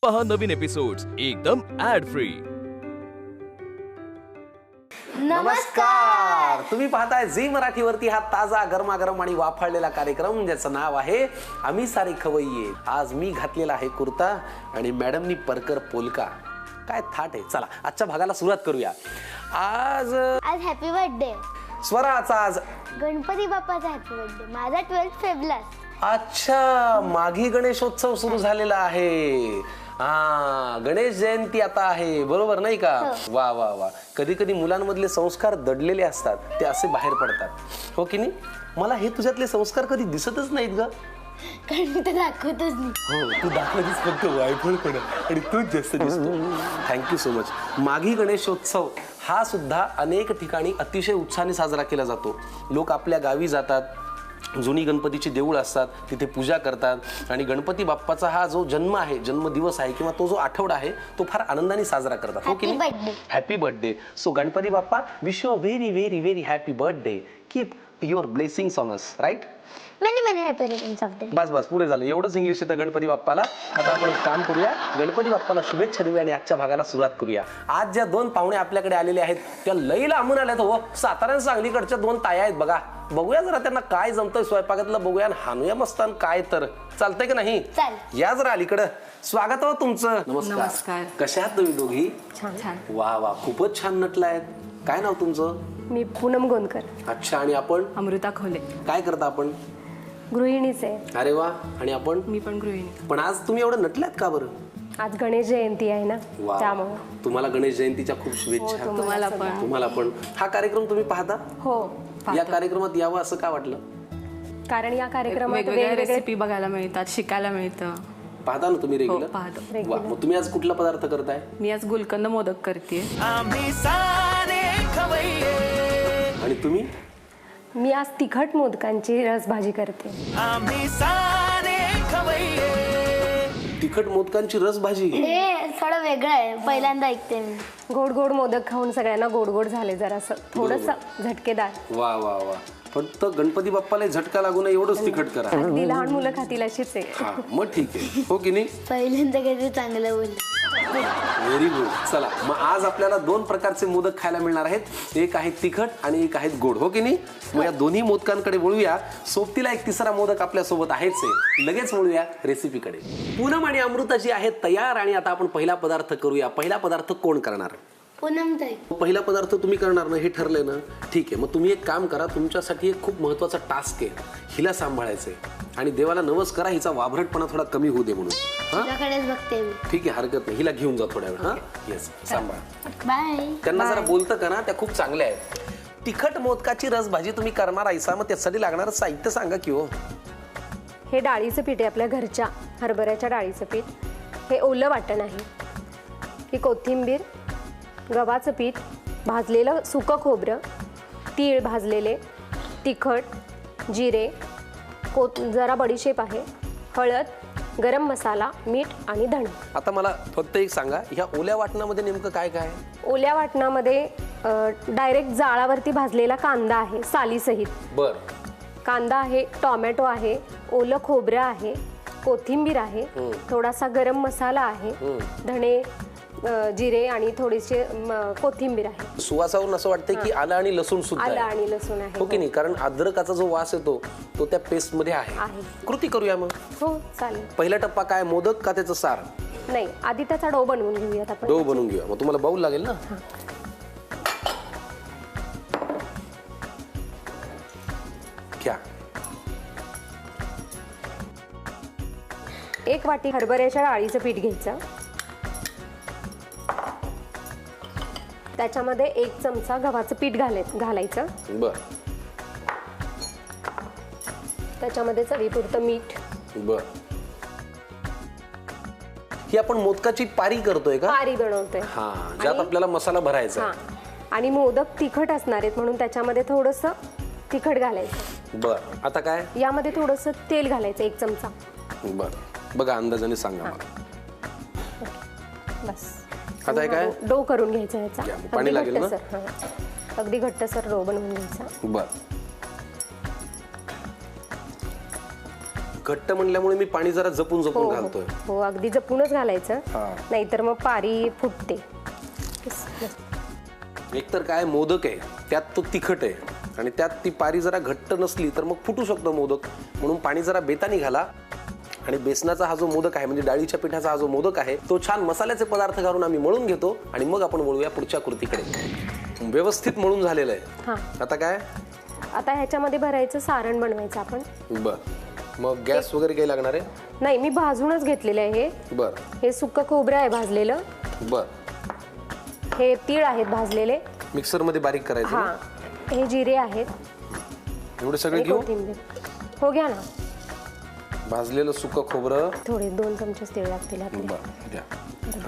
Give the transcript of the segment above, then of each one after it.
पहा नवीन एपिसोड्स एकदम add free. नमस्कार, तुम्ही पाहताय झी मराठीवरती हा ताजा गरमागरम आणि वाफाळलेला कार्यक्रम ज्याचं नाव आहे आम्ही सारे खवय्ये। आज मी घातलेला आहे कुर्ता आणि मॅडमनी परकर पोलका। काय थाट आहे। चला आजच्या भागाला सुरुवात करूया। आज हॅपी बर्थडे स्वराचा आज गणपती बाप्पाचा हॅपी बर्थडे। माझा 12 फेब्रुवारी। अच्छा, माघी गणेशोत्सव सुरू झालेला आहे। हा, गणेश जयंती आता आहे, बरोबर नाही का? वा वा वा। कधी कधी मुलांमधले संस्कार दडलेले असतात, ते असे बाहेर पडतात, हो की नाही? मला हे तुझ्यातले संस्कार कधी दिसतच नाहीत ग। कारण मी तर दाखवतच नाही। हो, तू दाखवतीस फक्त वायफळपणा आणि तूच जास्त दिसतो। Thank you so much. Maghi Ganeshotsav हा सुद्धा अनेक ठिकाणी अतिशय उत्साहाने साजरा केला जातो। लोक आपल्या गावी जातात, जुनी गणपतीची देऊळ असतात, तिथे पूजा करतात आणि गणपती बाप्पाचा हा जो जन्म आहे, जन्मदिवस आहे किंवा तो जो आठवडा आहे, तो फार आनंदाने साजरा करतात, हो की नाही? Happy birthday. So Ganpati Bappa, wish you very very very happy birthday. Keep your blessings on us, right? Many happy returns of day. बस बस, पुढे झालं, एवढंच इंग्लिश येतं गणपती बाप्पाला। आता आपण एक काम करूया, गणपती बाप्पाला शुभेच्छा देऊया आणि आजच्या भागाला सुरुवात करूया। आज ज्या दोन पाहुणे आपल्याकडे आलेले आहेत त्या लई लांबून आल्यात हो। सातारा आणि सांगलीकडच्या दोन ताया आहेत बघा। बघूया जरा त्यांना काय जमतंय स्वयंपाकातलं, बघूया आणि हाणूया मस्तान काय तर। चालतंय की नाही? या जरा अलीकडं। स्वागत हो तुमचं। नमस्कार। कशा आहात तुम्ही दोघी? छान। वा वा, खूपच छान नटलायत। काय नाव तुमचं? मी पूनम गोंदकर। अच्छा, आणि आपण? अमृता खोले। काय करता आपण? गृहिणीच आहे। अरे वा, आणि आपण? मी पण गृहिणी। पण आज तुम्ही एवढं नटलात का बरं? आज गणेश जयंती आहे ना, वा, त्यामुळे तुम्हाला गणेश जयंतीच्या खूप शुभेच्छा। तुम्हाला पण। हा कार्यक्रम तुम्ही पाहता? हो, या कार्यक्रमात यावं असं का वाटलं? कारण या कार्यक्रमात वेगवेगळ्या रेसिपी बघायला मिळतात, शिकायला मिळतं। पाहता ना तुम्ही रेग्युलर? पाहतो। वा, मग तुम्ही आज कुठला पदार्थ करताय? मी आज गुलकंद मोदक करते। आणि तुम्ही? मी आज तिखट मोदकांची रसभाजी करते। तिखट मोदकांची रसभाजी? हे थोडं वेगळं आहे, पहिल्यांदा ऐकते मी। गोड गोड मोदक खाऊन सगळ्यांना गोड गोड झाले, जरासं थोडंसं झटकेदार। वा वा वा। फक्त गणपती बाप्पाला झटका लागू नये एवढंच तिखट करा। अगदी लहान मुलं खातील अशीच आहे। हा, मग ठीक आहे, हो की नाही? पहिल्यांदा काहीतरी चांगलं बोललं। Very good. चला, मग आज आपल्याला दोन प्रकारचे मोदक खायला मिळणार आहेत। एक आहे तिखट आणि एक आहेत गोड, हो की नाही? मग या दोन्ही मोदकांकडे वळूया। सोबतीला एक तिसरा मोदक आपल्या सोबत आहेच आहे। लगेच वळूया रेसिपीकडे। पूनम आणि अमृता जी आहेत तयार, आणि आता आपण पहिला पदार्थ करूया। पहिला पदार्थ कोण करणार? पूनम ताई। पहिला पदार्थ तुम्ही करणार ना, हे ठरलंय ना? ठीक आहे, मग तुम्ही एक काम करा, तुमच्यासाठी एक खूप महत्वाचा टास्क आहे, हिला सांभाळायचंय आणि देवाला नवस करा हिचा वाभरटपणा थोडा कमी होऊ दे म्हणून। तुझ्याकडेच बघते मी। ठीक आहे, हरकत नाही, हिला घेऊन जा थोड्या वेळ। हा, येस, सांभाळा। बाय। त्यांना जरा बोलतं का ना, त्या खूप चांगल्या आहेत। तिखट मोदकाची रसभाजी तुम्ही करणार आयसा, मग त्यासाठी लागणारं साहित्य सांगा की हो। हे डाळीचं पीठ आहे, आपल्या घरच्या हरभऱ्याच्या डाळीचं पीठ। हे ओलं वाटण आहे। ही कोथिंबीर, गव्हाचं पीठ, भाजलेलं सुकं खोबरं, तीळ भाजलेले, तिखट, जिरे, जरा बडीशेप आहे, हळद, गरम मसाला, मीठ आणि धणे। आता मला फक्त एक सांगा, ह्या ओल्या वाटणामध्ये नेमकं काय काय? ओल्या वाटणामध्ये डायरेक्ट जाळावरती भाजलेला कांदा आहे सालीसहित। बर। कांदा आहे, टोमॅटो आहे, ओलं खोबरं आहे, कोथिंबीर आहे, थोडासा गरम मसाला आहे, धणे, जिरे आणि थोडीशी कोथिंबीर आहे। सुवासावरून असं वाटतंय की आलं आणि लसूण सुद्धा आलं आहे, आणि लसूण आहे, हो की नाही? कारण अद्रकाचा जो वास येतो तो त्या पेस्ट मध्ये आहे। कृती करूया मग। हो, चालेल। पहिला टप्पा काय, मोदक का त्याचं सार? नाही, आधी त्याचा डो बनवून घेऊयात आपण। डो बनवून घेऊया। मग तुम्हाला बाऊल लागेल ना? घ्या। एक वाटी हरभऱ्याच्या डाळीचं पीठ घ्यायचं, त्याच्यामध्ये एक चमचा गव्हाचं पीठ घालायचं। बर। त्याच्यामध्ये चवीपुरतं मीठ। बर। ही आपण मोदकाची पारी करतोय का? पारी बनवतोय, हा, ज्यात आपल्याला मसाला भरायचा आहे। आणि मोदक तिखट असणार आहेत म्हणून त्याच्यामध्ये थोडंसं तिखट घालायचं। बर। आता काय? यामध्ये थोडंसं तेल घालायचं, एक चमचा। बर, बघा अंदाजाने सांगा मला। बस। आता काय? डो करून घ्यायचा याचा। पाणी लागेल ना? अगदी घट्टसर डो बनवून घ्यायचा। बर। घट्ट म्हणल्यामुळे मी पाणी जरा जपून जपून घालतोय. हो अगदी जपूनच घालायचं, हा. नाहीतर मग पारी फुटते. एकतर काय मोदक आहे त्यात तो तिखट आहे आणि त्यात ती पारी जरा घट्ट नसली तर मग फुटू शकतो मोदक, म्हणून पाणी जरा बेतानी घाला. आणि बेसनाचा हा जो मोदक आहे म्हणजे डाळीच्या पिठाचा हा जो मोदक आहे तो छान मसाल्याचे पदार्थ घालून आम्ही मळून घेतो आणि मग आपण वळूया पुढच्या कृतीकडे. व्यवस्थित मळून झालेलं आहे. आता काय, आता ह्याच्यामध्ये भरायचं सारण बनवायचं आपण. बर, मग गॅस वगैरे काही लागणार आहे? नाही, मी भाजूनच घेतलेलं आहे हे. बर. हे सुक्क खोबरं आहे भाजलेलं. बर. हे तीळ आहेत भाजलेले, मिक्सर मध्ये बारीक करायचं हा. ना? हे जिरे आहेत. एवढे सगळे आणि घेऊ? कोथिंबीर. हो घ्या ना. भाजलेलं सुकं खोबरं थोडे 2 चमचे तीळ लागतील आपल्याला. बरं द्या,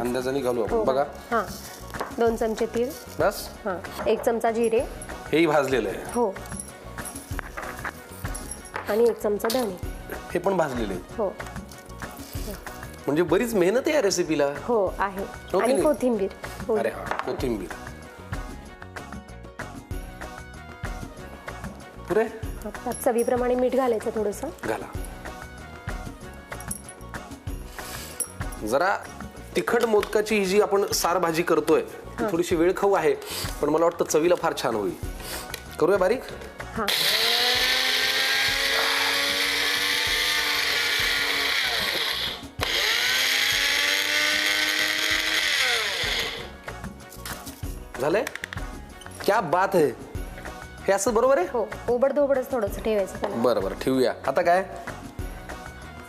अंदाजाने घालू हो, आपण. बघा, हा 2 चमचे तीळ, बस. हा 1 चमचा जिरे, हेही भाजलेलं आहे. हो, आणि 1 चमचा धणे, हे पण भाजलेले आहे. हो म्हणजे बरीच मेहनत आहे या रेसिपीला. हो आहे. हो की आणि नाही? कोथिंबीर. हो. अरे हा, कोथिंबीर पुरे त्यात चवीप्रमाणे मीठ घालायचं थोडंसं. घाला. जरा तिखट मोदकाची ही जी आपण सार भाजी करतोय ती थोडीशी वेळ खाऊ आहे, पण मला वाटतं चवीला फार छान होईल. करूया बारीक. हा. झालंय? क्या बात आहे. हे असं बरोबर आहे? हो, ओबडधोबडच थोडंसं ठेवायचं त्याला. बरं बरं, ठेवूया. आता काय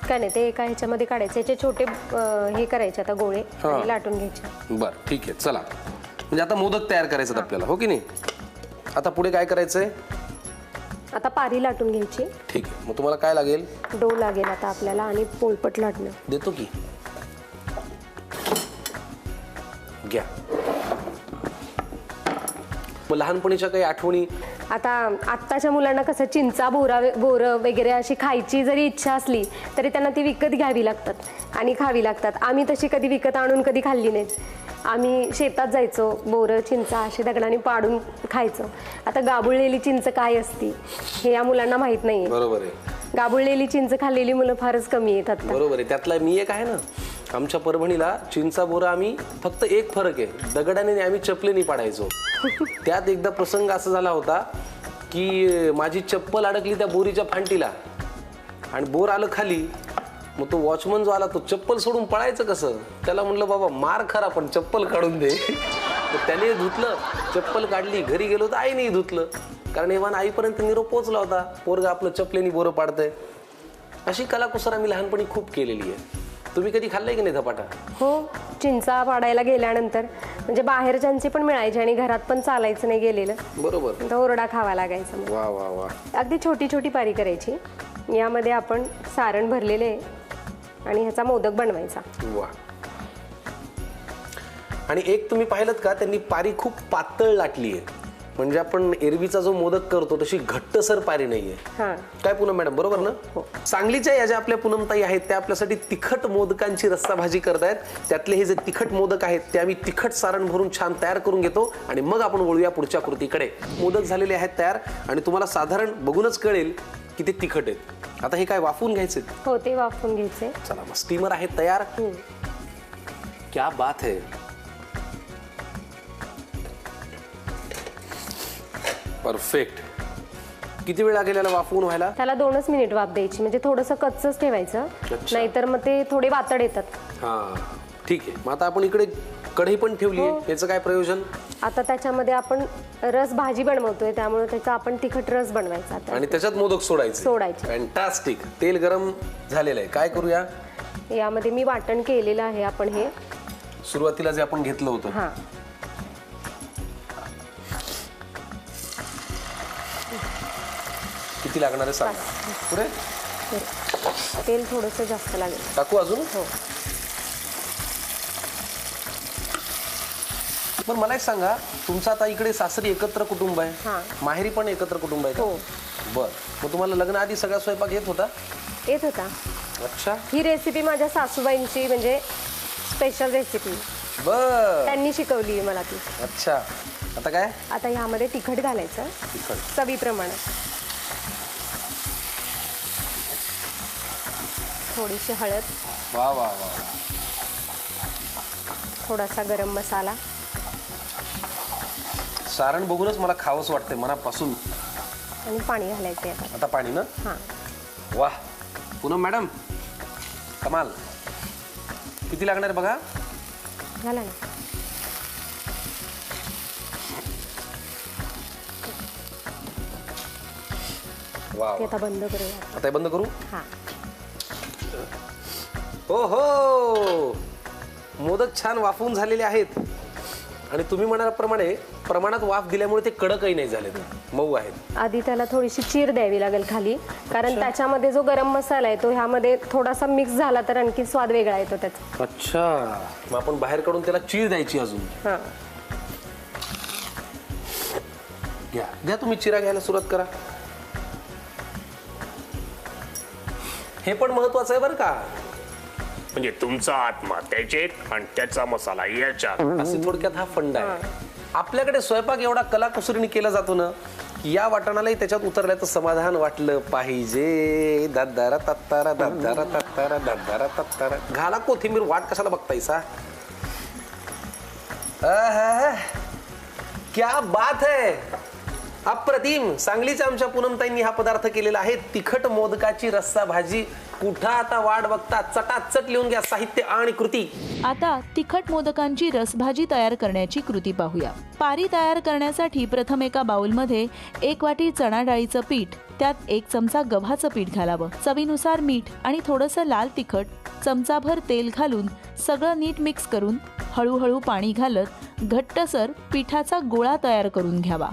काय नाही, ते एका ह्याच्यामध्ये काढायचे, याचे छोटे हे करायचे आता गोळे आणि लाटून घ्यायचे. बरं ठीक आहे. चला, म्हणजे आता मोदक तयार करायचे आपल्याला, हो की नाही? आता पुढे काय करायचंय? आता पारी लाटून घ्यायची. ठीक आहे. मग तुम्हाला काय लागेल? डो लागेल आता आपल्याला आणि पोळपट लाटणं. देतो की, घ्या. मग लहानपणीच्या काही आठवणी? आता आत्ताच्या मुलांना कसं चिंचा बोरं वगैरे अशी खायची जरी इच्छा असली तरी त्यांना ती विकत घ्यावी लागतात आणि खावी लागतात. आम्ही तशी कधी विकत आणून कधी खाल्ली नाहीत. आम्ही शेतात जायचो, बोरं चिंचा अशी दगडाने पाडून खायचो. आता गाबुळलेली चिंच काय असती हे या मुलांना माहित नाहीये. बरोबर आहे. गाबुळलेली चिंच खाल्लेली मुलं फारच कमी आहेत आता. बरोबर आहे. त्यातला मी एक आहे ना, आमच्या परभणीला चिंचा बोरा आम्ही फक्त एक फरक आहे, दगडाने आम्ही चपलेनी पाडायचो. त्यात एकदा प्रसंग असा झाला होता की माझी चप्पल अडकली त्या बोरीच्या फांटीला आणि बोर आलं खाली. मग तो वॉचमन जो आला तो चप्पल सोडून पळायचं कसं? त्याला म्हणलं बाबा मार खरा पण चप्पल काढून दे. तर त्याने धुतलं, चप्पल काढली, घरी गेलो तर आईने धुतलं, कारण एव्हान आईपर्यंत निरोप पोहोचला होता, पोरगा आपलं चपलेनी बोरं पाडतंय. अशी कलाकुसर आम्ही लहानपणी खूप केलेली आहे. तुम्ही कधी खाल्लंय की नाही धपाटा? हो, चिंचा पाडायला गेल्यानंतर म्हणजे बाहेरच्यांची पण मिळायची आणि घरात पण चालायचं नाही गेलेलं. बरोबर. तर ओरडा खावा लागायचा. वा वा वा. अगदी छोटी छोटी पारी करायची. यामध्ये आपण सारण भरलेले आहे आणि ह्याचा मोदक बनवायचा. वा. आणि एक तुम्ही पाहिलं का, त्यांनी पारी खूप पातळ लाटली आहे. म्हणजे आपण एरवीचा जो मोदक करतो तशी घट्टसर पारी नाहीये. काय पूनम मॅडम, बरोबर ना? सांगलीच्या या ज्या आपल्या पूनमताई आहेत त्या आपल्यासाठी तिखट मोदकांची रस्सा भाजी करतायत. त्यातले हे जे तिखट मोदक आहेत ते आम्ही तिखट सारण भरून छान तयार करून घेतो आणि मग आपण वळूया पुढच्या कृतीकडे. मोदक झालेले आहेत तयार आणि तुम्हाला साधारण बघूनच कळेल की ते तिखट आहेत. आता हे काय वाफवून घ्यायचे? हो, ते वाफवून घ्यायचे. चला, मग स्टीमर आहे तयार. क्या बात है. परफेक्ट. किती वेळ लागेल याला वाफवून व्हायला? त्याला 2च मिनिट वाफ द्यायची, म्हणजे थोडंसं कच्चच ठेवायचं, नाहीतर मग ते थोडे वातड येतात. हा ठीक आहे. मग आता आपण इकडे कढई पण ठेवली आहे, याचं काय प्रयोजन? आता त्याच्यामध्ये आपण रस भाजी बनवतोय त्यामुळे त्याचा आपण तिखट रस बनवायचा आता आणि त्याच्यात मोदक सोडायचे. फॅन्टास्टिक. तेल गरम झालेलं आहे. काय करूया? यामध्ये मी वाटण केलेलं आहे. आपण हे सुरुवातीला जे आपण घेतलं होतं. हा, किती लागणार आहे सांगा. पुरे तेल थोडंसं जास्त लागेल. टाकू अजून? हो. पण मला एक सांगा, तुमचं आता इकडे सासरी एकत्र कुटुंब आहे, हां. माहेरी पण एकत्र कुटुंब आहे का? हो. बर. मग तुम्हाला लग्नाआधी सगळा स्वयंपाक येत होता? येत होता. अच्छा. ही रेसिपी माझ्या सासूबाईंची म्हणजे स्पेशल रेसिपी, बर. त्यांनी शिकवली मला ती. अच्छा. आता काय? आता ह्यामध्ये तिखट घालायचं तिखट चवीप्रमाणे. थोडीशी हळद, वा वा वा, थोडासा गरम मसाला. सारण बघूनच मला खावंच वाटतंय मनापासून. आणि पाणी घालायचं आहे आता पाणी ना. हां. वा पूनम मॅडम, कमाल. किती लागणार बघा. घाला ना. वा ते आता बंद करूया. आता हे बंद करू. हां. हो हो, मोदक छान वाफवून झालेले आहेत आणि तुम्ही म्हणाल्याप्रमाणे प्रमाणात वाफ दिल्यामुळे ते कडकही नाही झाले, मऊ आहेत. आधी त्याला थोडीशी चीर द्यावी लागेल खाली, कारण त्याच्यामध्ये जो गरम मसाला आहे तो ह्यामध्ये थोडासा मिक्स झाला तर आणखी स्वाद वेगळा येतो त्याचा. अच्छा, मग आपण बाहेर काढून त्याला चीर द्यायची अजून. हां. घ्या घ्या, तुम्ही चिरा घ्यायला सुरुवात करा. हे पण महत्वाचं आहे बरं का. म्हणजे तुमचा आत्मा त्याच्यात आणि त्याचा मसाला याच्यात. असे थोडक्यात हा फंड आहे. आपल्याकडे स्वयंपाक एवढा कलाकुसरीने केला जातो ना, या वाटणालाही त्याच्यात उतरल्याचं समाधान वाटलं पाहिजे. दादारा तत्तारा दादारा तत्तारा दादारा तत्तारा. घाला कोथिंबीर, वाट कशाला बघतायसा. क्या बात है, अप्रतिम. सांगलीच्या आमच्या पूनमताईंनी हा पदार्थ केलेला आहे, तिखट मोदकाची रस्सा भाजी. कुठं आता वाट बघता, चटाचट लिहून घ्या साहित्य आणि कृती. आता तिखट मोदकांची रसभाजी तयार करण्याची कृती पाहूया. पारी तयार करण्यासाठी प्रथम एका बाउलमध्ये 1 वाटी चणा डाळीचं पीठ, त्यात 1 चमचा गव्हाचं पीठ घालावं. चवीनुसार मीठ आणि थोडंसं लाल तिखट, चमचाभर तेल घालून सगळं नीट मिक्स करून हळूहळू पाणी घालत घट्टसर पिठाचा गोळा तयार करून घ्यावा.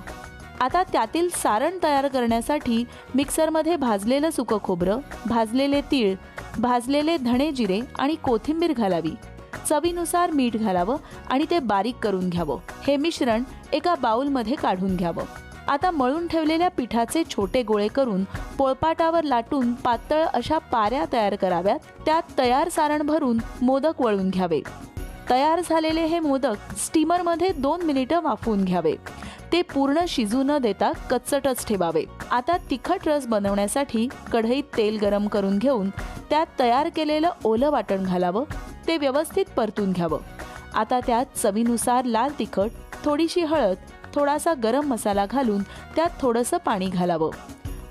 आता त्यातील सारण तयार करण्यासाठी मिक्सरमध्ये भाजलेलं सुकं खोबरं, भाजलेले तीळ, भाजलेले धणे जिरे आणि कोथिंबीर घालावी. चवीनुसार मीठ घालावं आणि ते बारीक करून घ्यावं. हे मिश्रण एका बाउलमध्ये काढून घ्यावं. आता मळून ठेवलेल्या पिठाचे छोटे गोळे करून पोळपाटावर लाटून पातळ अशा पाऱ्या तयार कराव्यात. त्यात तयार सारण भरून मोदक वळून घ्यावे. तयार झालेले हे मोदक स्टीमरमध्ये 2 मिनिटं वाफवून घ्यावे. ते पूर्ण शिजू न देता कच्चटच ठेवावे. आता तिखट रस बनवण्यासाठी कढईत तेल गरम करून घेऊन त्यात तयार केलेलं ओलं वाटण घालावं. ते व्यवस्थित परतून घ्यावं. आता त्यात चवीनुसार लाल तिखट, थोडीशी हळद, थोडासा गरम मसाला घालून त्यात थोडंसं पाणी घालावं.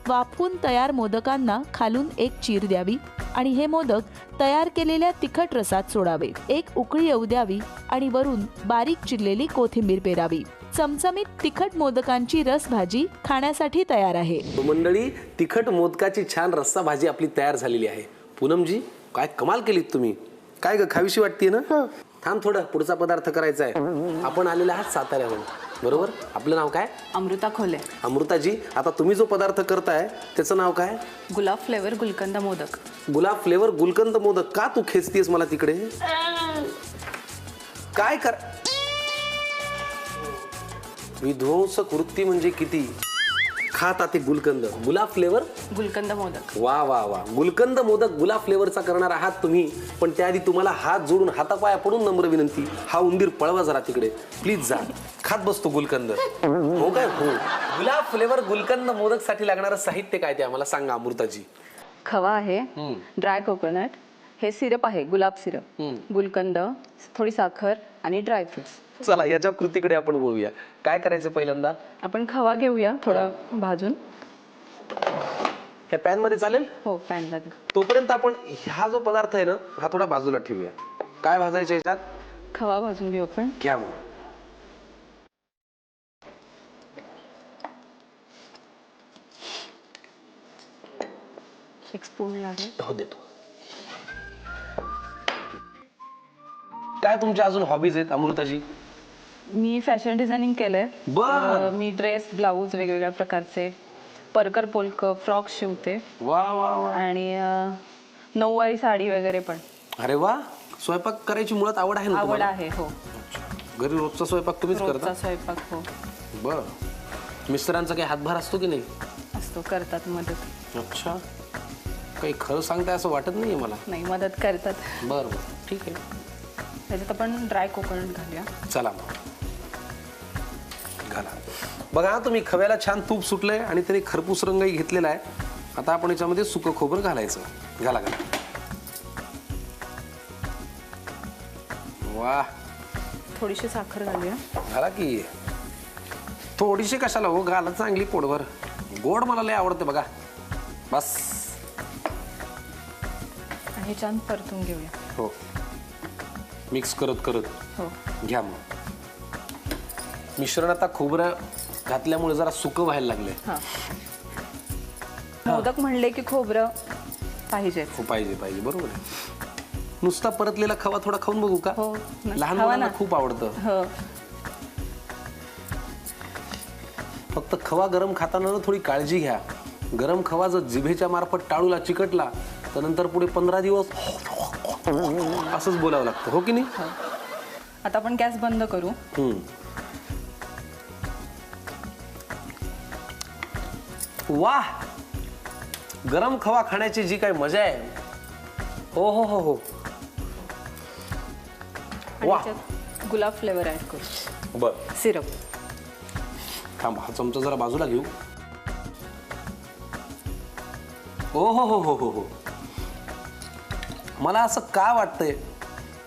वाफवून तयार मोदकांना खालून 1 चीर द्यावी आणि हे मोदक तयार केलेल्या तिखट रसात सोडावे. 1 उकळी येऊ द्यावी आणि वरून बारीक चिरलेली कोथिंबीर पेरावी. चमचमीत तिखट मोदकांची रस भाजी खाण्यासाठी तयार आहे. मंडळी, तिखट मोदकाची छान रस्सा भाजी आपली तयार झालेली आहे. पूनमजी, काय कमाल केलीत तुम्ही. काय ग, खावीशी वाटते ना. थांब थोडं, पुढचा पदार्थ करायचा आहे. आपण आलेला आहात साताऱ्याहून, बरोबर. आपलं नाव काय? अमृता खोले. अमृताजी, आता तुम्ही जो पदार्थ करताय त्याचं नाव काय? गुलाब फ्लेवर गुलकंद मोदक. गुलाब फ्लेवर गुलकंद मोदक. का तू खेचतीयस मला तिकडे? काय कर, विध्वंसक वृत्ती म्हणजे किती. खाता ते गुलकंद. गुलाब फ्लेवर गुलकंद मोदक. वा वा वा. गुलकंद मोदक गुलाब फ्लेवरचा करणार आहात तुम्ही. पण त्याआधी तुम्हाला हात जोडून हातापाया पडून नम्र विनंती, हा उंदीर पळवा जरा तिकडे प्लीज. जा, खात बसतो गुलकंद. हो काय? हो. गुलाब फ्लेवर गुलकंद मोदक साठी लागणारं साहित्य काय ते आम्हाला सांगा अमृताजी. खवा आहे, ड्राय कोकोनट, हे सिरप आहे गुलाब सिरप, गुलकंद, थोडी साखर आणि ड्रायफ्रुट्स. चला याच्या कृतीकडे आपण बोलूया. काय करायचं पहिल्यांदा? आपण खवा घेऊया थोडा भाजून. ह्या पॅन मध्ये चालेल? हो, पॅनला. तोपर्यंत आपण हा जो पदार्थ आहे ना, हा थोडा बाजूला ठेवूया. काय भाजायचं याच्यात? खवा भाजून घेऊ आपण. घ्या मग. एक स्पून लागेल. हो, देतो. काय तुमच्या अजून हॉबीज आहेत अमृताजी? मी फॅशन डिझायनिंग केलंय. बर. मी ड्रेस, ब्लाऊज वेगवेगळ्या प्रकारचे, परकर पोलक, फ्रॉक शिवते. वा वा वा. आणि नऊवारी साडी वगैरे पण. अरे वा. स्वयंपाक करायची मुळात आवड आहे ना आवड तुम्हाला? आहे. हो. घरी रोजचा स्वयंपाक तुम्हीच करता? रोजचा स्वयंपाक. हो. बर. मिस्टरांचा काही हातभार असतो की नाही? असतो, करतात मदत. अच्छा. काही खरं सांगताय असं वाटत नाहीये मला. नाही, मदत करतात. बरं बरं, ठीक आहे. त्याच्यात आपण ड्राय कोकोनट घालूया. चला मग घाला. बघा, तुम्ही खव्याला छान तूप सुटलंय आणि त्याने खरपूस रंगही घेतलेला आहे. आता आपण याच्यामध्ये सुकं खोबरं घालायचं. घाला घाला. वा, थोडीशी साखर घालूया. घाला की. थोडीशी कशाला हो, घाला चांगली पोटभर. गोड मला लय आवडते बघा. बस. हे छान परतून घेऊया. हो, मिक्स करत करत हो. घ्या मग. मिश्रण आता खोबरं घातल्यामुळे जरा सुकं व्हायला लागले. हां. मोदक म्हणले की खोबरं पाहिजे. हो, पाहिजे पाहिजे, बरोबर आहे. नुसता परतलेला खवा थोडा खाऊन बघू का? हो, लहान खावा मुलांना ना. खूप आवडतं. हो. फक्त खवा गरम खाताना थोडी काळजी घ्या. गरम खवा जर जिभेच्या मार्फत टाळूला चिकटला तर नंतर पुढे 15 दिवस असंच बोलावं लागतं, हो की नाही? आता आपण गॅस बंद करू. वाह, गरम खवा खाण्याची जी काही मजा आहे. हो हो हो हो. आणि वा, याच्यात गुलाब फ्लेवर ऍड करू. बर. सिरप. थांब, हा चमचा जरा बाजूला घेऊ. ओ हो हो हो हो हो. मला असं का वाटतंय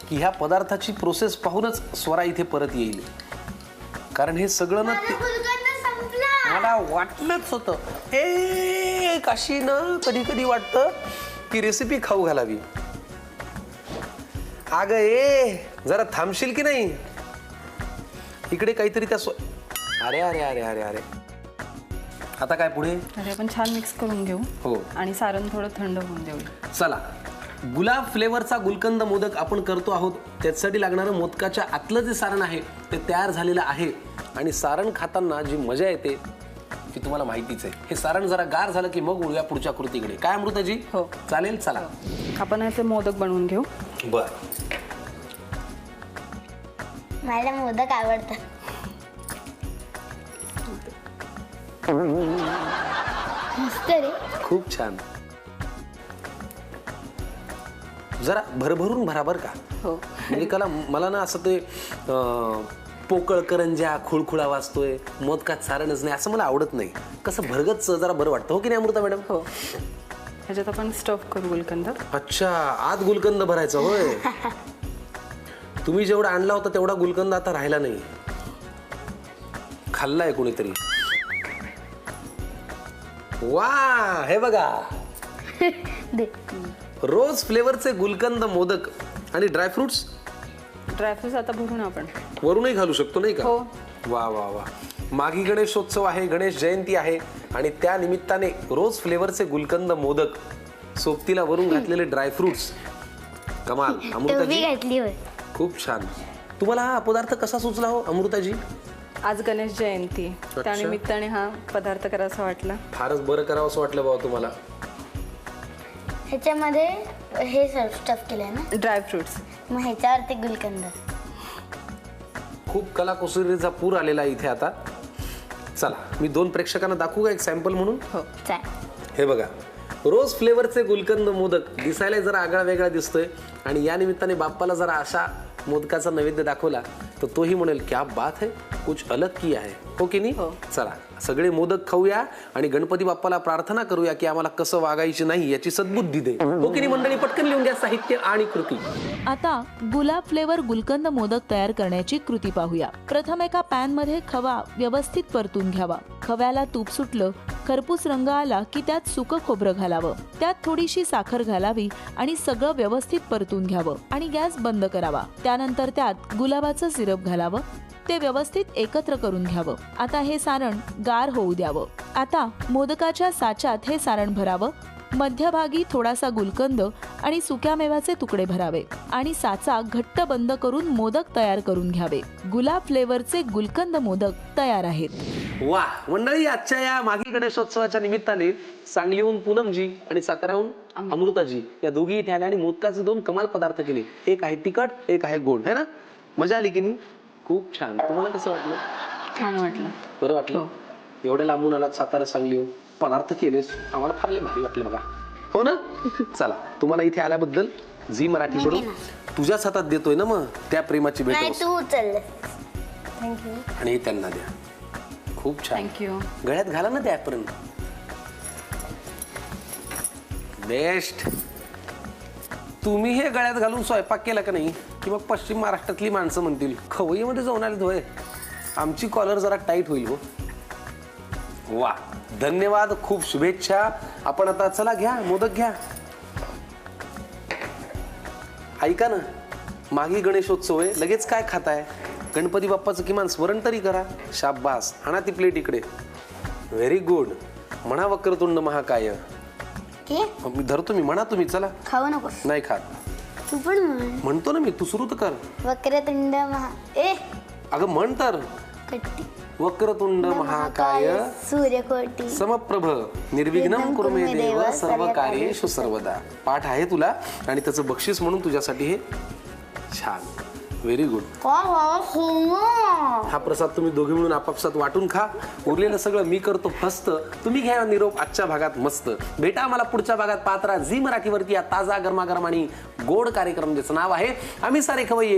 की ह्या पदार्थाची प्रोसेस पाहूनच स्वरा इथे परत येईल. कारण हे सगळं ना मला वाटलंच होतं. एक अशी ना कधी कधी वाटतं की रेसिपी खाऊ घालावी. अगं जरा थांबशील की नाही? इकडे काहीतरी त्या अरे अरे अरे अरे अरे. आता काय पुढे? अरे आपण छान मिक्स करून घेऊ. हो. आणि सारण थोडं थंड होऊन देऊया. चला, गुलाब फ्लेवरचा गुलकंद मोदक आपण करतो आहोत. त्याच्यासाठी लागणारं मोदकाच्या आतलं जे सारण आहे ते तयार झालेलं आहे. आणि सारण खाताना जी मजा येते ती तुम्हाला माहितीच आहे. हे सारण जरा गार झालं की मग उडूया पुढच्या कृतीकडे. काय अमृताजी? हो. चालेल, चला. आपण याचे मोदक बनवून घेऊ. बर. मला मोदक आवडतात. मस्त रे. खूप छान. जरा भरभरून भराभर का? हो. म्हणजे मला ना असं ते पोकळ करंज्या खुळखुळा वाजतोय, मोदकात सारणच नाही असं मला आवडत नाही. कसं भरगच जरा बरं वाटतं, हो की नाही अमृता मॅडम? हो. ह्याच्यात आपण स्टफ करू गुलकंद. अच्छा, आत गुलकंद भरायचा होय. तुम्ही जेवढा आणला होता तेवढा गुलकंद आता राहिला नाही. खाल्लाय कोणीतरी. वा, हे बघा. दे. रोज फ्लेवरचे गुलकंद मोदक आणि ड्रायफ्रुट्स. ड्रायफ्रुट्स आता भरून आपण वरूनही घालू शकतो नाही का? हो. वा वा वा. माघी गणेशोत्सव आहे, गणेश जयंती आहे आणि त्या निमित्ताने रोज फ्लेवरचे गुलकंद मोदक, सोबतीला वरून घातलेले ड्रायफ्रुट्स. कमाल. टोपी अमृताजी घातली होय. खूप छान. तुम्हाला हा पदार्थ कसा सुचला हो अमृताजी? आज गणेश जयंती, त्यानिमित्ताने हा पदार्थ करायचा वाटला. फारच बरं करावं असं वाटलं बाबा तुम्हाला. ह्याच्यामध्ये हे स्टफ केलंय ना, ड्रायफ्रुट्स. मग ह्याच्यावरती गुलकंद. खूप कलाकुसरीचा पूर आलेला आहे इथे आता. चला, मी 2 प्रेक्षकांना दाखवू का एक सॅम्पल म्हणून? हो. हे बघा, रोज फ्लेवरचे गुलकंद मोदक दिसायला जरा आगळा वेगळा दिसतोय आणि या निमित्ताने बाप्पाला जरा अशा मोदकाचा नैवेद्य दाखवला तर तोही म्हणेल क्या बात है, कुछ अलग किया है, हो की नाही? चला, सगळे मोदक खाऊया आणि गणपती बाप्पाला प्रार्थना करूया की आम्हाला कसं वागायची नाही याची सद्बुद्धी दे, हो की नाही मंडळी? पटकन लिहून घ्या साहित्य आणि कृती. आता गुलाब फ्लेवर गुलकंद मोदक तयार करण्याची कृती पाहूया. प्रथम एका पॅन मध्ये खवा व्यवस्थित परतून घ्यावा. खव्याला तूप सुटलं, खरपूस रंग आला की त्यात सुकं खोबरं घालावं. त्यात थोडीशी साखर घालावी आणि सगळं व्यवस्थित परतून घ्यावं आणि गॅस बंद करावा. त्यानंतर त्यात गुलाबाचं सिरप घालावं. ते व्यवस्थित एकत्र करून घ्यावं. आता हे सारण गार होऊ द्यावं. आता मोदकाच्या साच्यात हे सारण भरावं. मध्यभागी थोडासा गुलकंद आणि सुक्या मेव्याचे तुकडे भरावे आणि साचा घट्ट बंद करून मोदक तयार करून घ्यावे. गुलाब फ्लेवरचे गुलकंद मोदक तयार आहेत. वा मंडळी, आजच्या या माघी गणेशोत्सवाच्या निमित्ताने सांगलीहून पूनमजी आणि साताऱ्याहून अमृताजी या दोघी इथे आल्या आणि मोदकाचे 2 कमाल पदार्थ केले. एक आहे तिखट, एक आहे गोड, है ना? मजा आली की नाही? खूप छान. तुम्हाला कसं वाटलं? छान वाटलं. बरं वाटलं? एवढ्या लांबून आलात, सातारा सांगली पदार्थ केलेस, आम्हाला फार भारी वाटलं बघा, हो ना? चला, तुम्हाला इथे आल्याबद्दल झी मराठीकडून तुझ्याच हातात देतोय ना मग त्या प्रेमाची भेट. नाही, तू उचल. थँक्यू. आणि हे त्यांना द्या. खूप छान. थँक्यू. गळ्यात घाला ना त्या पर्यंत. बेस्ट. तुम्ही हे गळ्यात घालून स्वयंपाक केला का नाही? किंवा पश्चिम महाराष्ट्रातली माणसं म्हणतील खवईमध्ये जाऊन आले होय, आमची कॉलर जरा टाईट होईल हो. वा, धन्यवाद, खूप शुभेच्छा. आपण आता चला घ्या मोदक घ्या. ऐका ना, मागे गणेशोत्सव आहे, लगेच काय खाताय? गणपती बाप्पाचं किमान स्मरण तरी करा. शाब्बास, आणा ती प्लेट इकडे. Very good. म्हणा वक्रतुंड महाकाय. मी धरतो, मी म्हणा तुम्ही. चला. खाऊ नको. नाही खात. तू पण म्हण. म्हणतो ना मी, तू सुरू तर कर. वक्रतुंड अगं म्हण तर. कट्टी वक्रतुंड महाकाय सूर्यकोटी समप्रभ निर्विघ्नं कुरु मे देव सर्व कार्येषु सर्वदा. पाठ आहे तुला आणि त्याचं बक्षीस म्हणून तुझ्यासाठी हे. छान, व्हेरी गुड. हा प्रसाद तुम्ही दोघे मिळून आपापसात वाटून खा. उरलेलं सगळं मी करतो फस्त. तुम्ही घ्या निरोप आजच्या भागात मस्त. भेटा आम्हाला पुढच्या भागात. पात्रा झी मराठीवरती या ताजा गरमागरम आणि गोड कार्यक्रम ज्याचं नाव आहे आम्ही सारे खवय्ये.